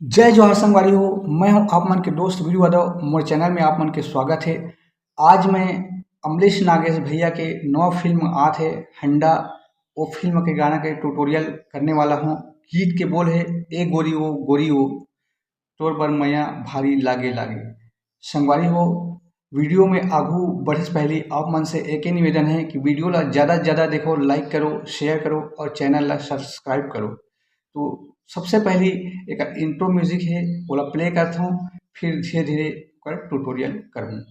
जय जवाहर संगवारी हो। मैं हूं आप मन के दोस्त वीरू यादव। मोर चैनल में आप मन के स्वागत है। आज मैं अमरीश नागेश भैया के नौ फिल्म आत है हंडा, वो फिल्म के गाना के ट्यूटोरियल करने वाला हूं। गीत के बोल है ए गोरी वो तोर बर मैया भारी लागे लागे। संगवारी हो, वीडियो में आगू बढ़े से पहले आप मन से एक ही निवेदन है कि वीडियो ला ज़्यादा से ज़्यादा देखो, लाइक करो, शेयर करो और चैनल ला सब्सक्राइब करो। तो सबसे पहली एक इंट्रो म्यूजिक है, ओला प्ले करता हूँ, फिर धीरे धीरे ओकर ट्यूटोरियल करूँ।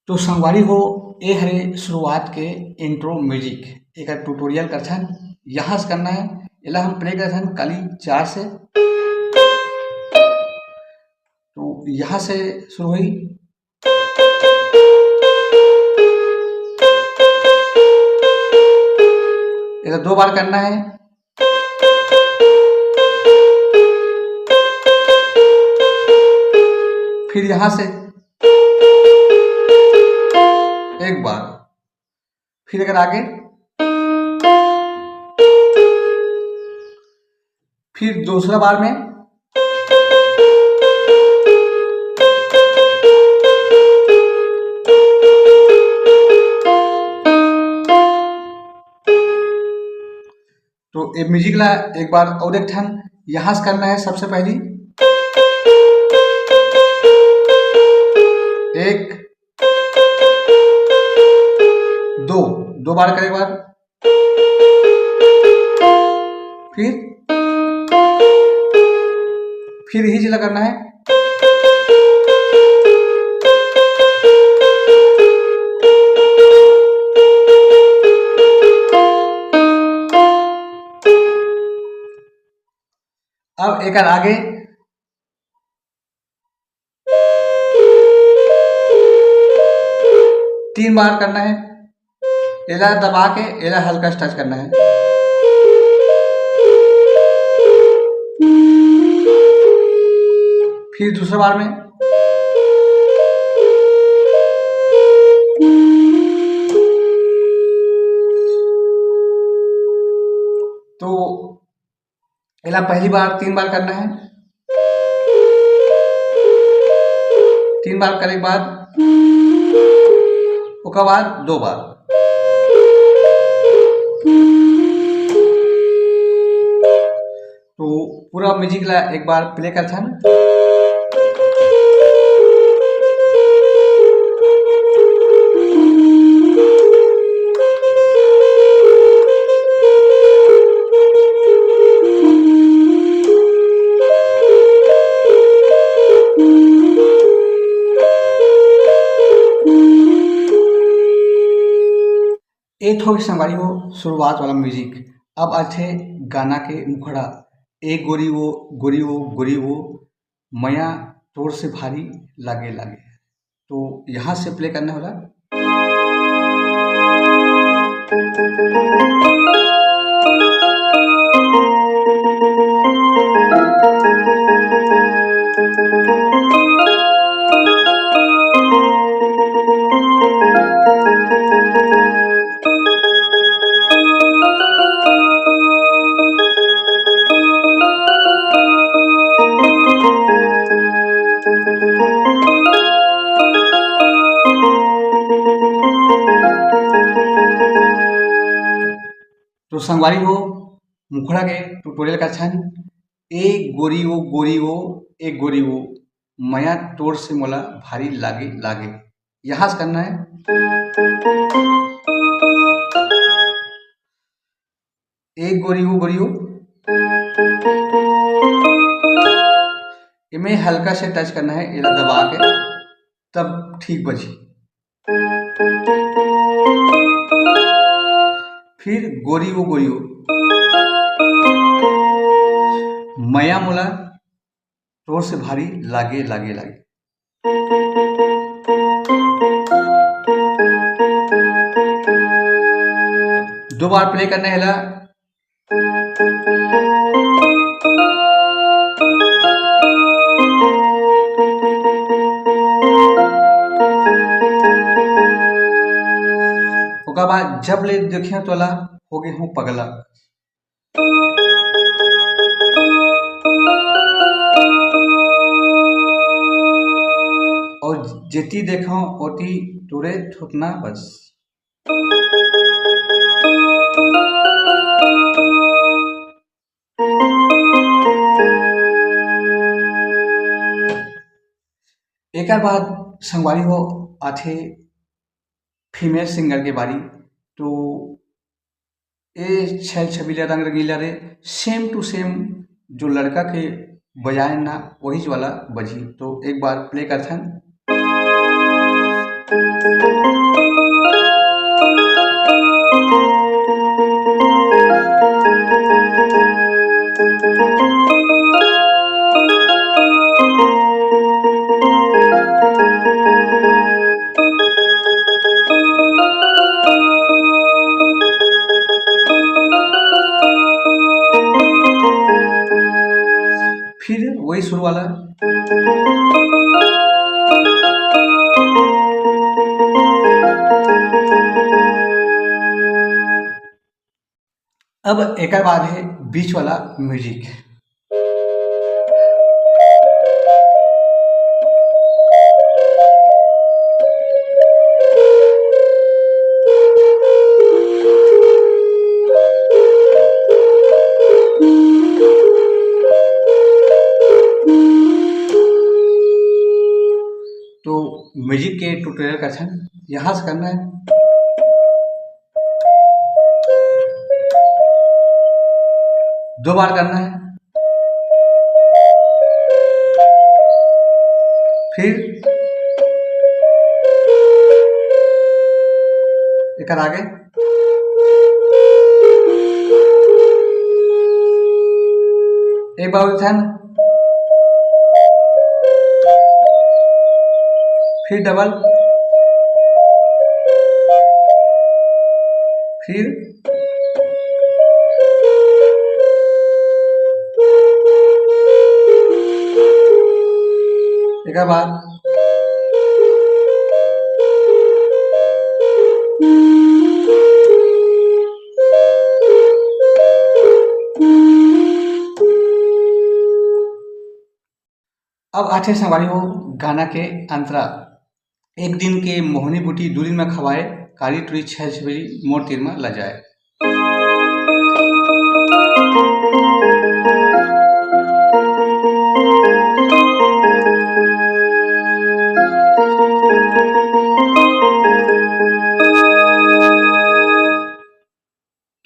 तो संगवारी हो, ये हरे शुरुआत के इंट्रो म्यूजिक एक ट्यूटोरियल करथन। यहाँ से करना है, एला हम प्ले करथन काली 4 से। तो यहाँ से शुरू हुई। एला 2 बार करना है। फिर यहाँ से एक बार, फिर अगर आगे, फिर दूसरा बार में तो ये म्यूजिक ला एक बार और एक ठन यहाँ से करना है। सबसे पहली एक दो बार करे बार, फिर यही जिला करना है। अब एक आगे तीन बार करना है। एला दबा के एला हल्का टच करना है। फिर दूसरा बार में तो एला पहली बार 3 बार करना है। 3 बार करे के बाद उसके बाद 2 बार। तो पूरा म्यूजिक ला एक बार प्ले करथन। एक थोड़ी संगवारी हो शुरुआत वाला म्यूजिक। अब अच्छे गाना के मुखड़ा, एक गोरी वो मया तोर से भारी लागे लागे। तो यहाँ से प्ले करने वाला। तो संगवारी हो, मुखड़ा के ट्यूटोरियल का छन ए गोरी वो मया तोर से मोला भारी लागे लागे। यहाँ से करना है। एक गोरी वो इमें हल्का से टच करना है, इधर दबा के, तब ठीक बजी। फिर गोरी वो मया मोला तोर से भारी लागे लागे लागे। दो बार प्ले करना है ला। ओकर बाद जब ले देखियो तोला हो गए हूँ पगला। और जेती देखो ओती तोरे थुतना बस। एक बाद संगवारी हो आथे फीमेल सिंगर के बारी। तो ये छैल छबीला रंग रंगीला रे सेम टू सेम जो लड़का के बजाय ना वही वाला बजी। तो एक बार प्ले करथन। फिर वही सुर वाला। अब एक बाद है बीच वाला म्यूजिक। तो म्यूजिक के ट्यूटोरियल का अच्छा यहाँ से करना है। दो बार करना है। फिर एक आगे। एक बार उठान। फिर डबल। फिर एक बाद। अब आठे संगवारी हो गाना के अंतरा। एक दिन के मोहनी बूटी दू दिन में खवाए, कारी टुरी छह छबेरी मोर तीर में ल जाए।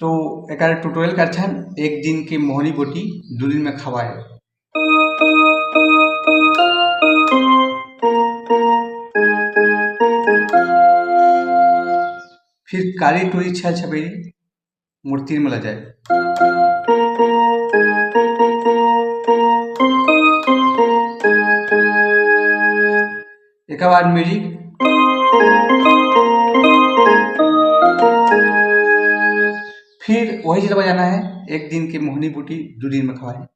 तो एक ट्यूटोरियल कर छन एक दिन के मोहनी बूटी दू दिन में खवाए। फिर काली टोरी छह छबेरी मूर्ति में ल जाए। एक बार म्यूजिक। फिर वही चीज बजाना है एक दिन की मोहनी बूटी दो दिन में खवाए।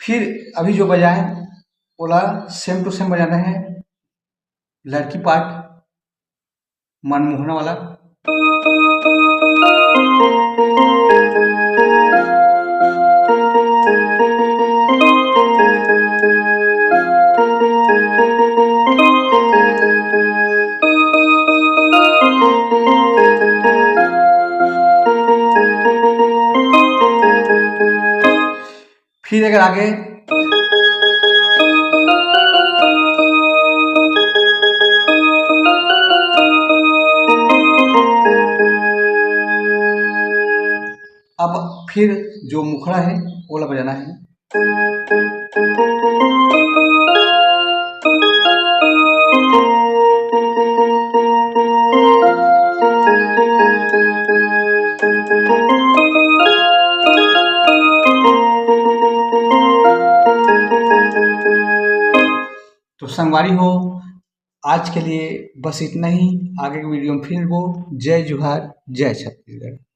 फिर अभी जो बजाए ओला सेम टू सेम बजाना है। लड़की पार्ट मनमोहना वाला। फिर अगर आगे अब फिर जो मुखड़ा है वो वाला बजाना है। तो संगवारी हो, आज के लिए बस इतना ही। आगे की वीडियो में फिर वो। जय जोहार, जय छत्तीसगढ़।